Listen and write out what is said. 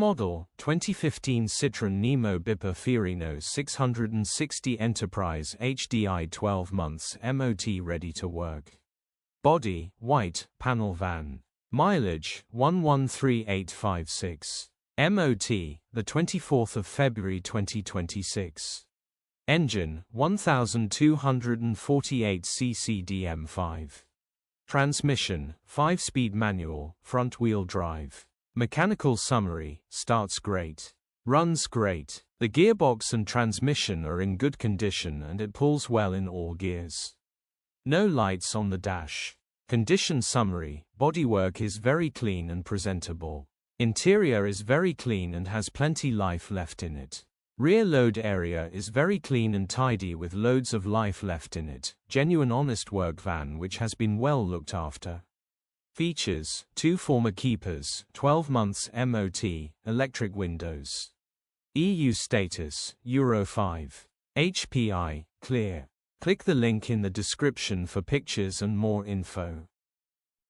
model, 2015 Citroen Nemo Bipper Fiorino 660 Enterprise HDI 12 months MOT ready to work. Body, white, panel van. Mileage, 113,856. MOT, the 24th of February 2026. Engine, 1248 cc DM5. Transmission, 5-speed manual, front-wheel drive. Mechanical summary, starts great. Runs great. The gearbox and transmission are in good condition and it pulls well in all gears. No lights on the dash. Condition summary, bodywork is very clean and presentable. Interior is very clean and has plenty life left in it. Rear load area is very clean and tidy with loads of life left in it. Genuine honest work van which has been well looked after. Features, 2 former keepers, 12 months MOT, electric windows. EU status, Euro 5. HPI, clear. Click the link in the description for pictures and more info.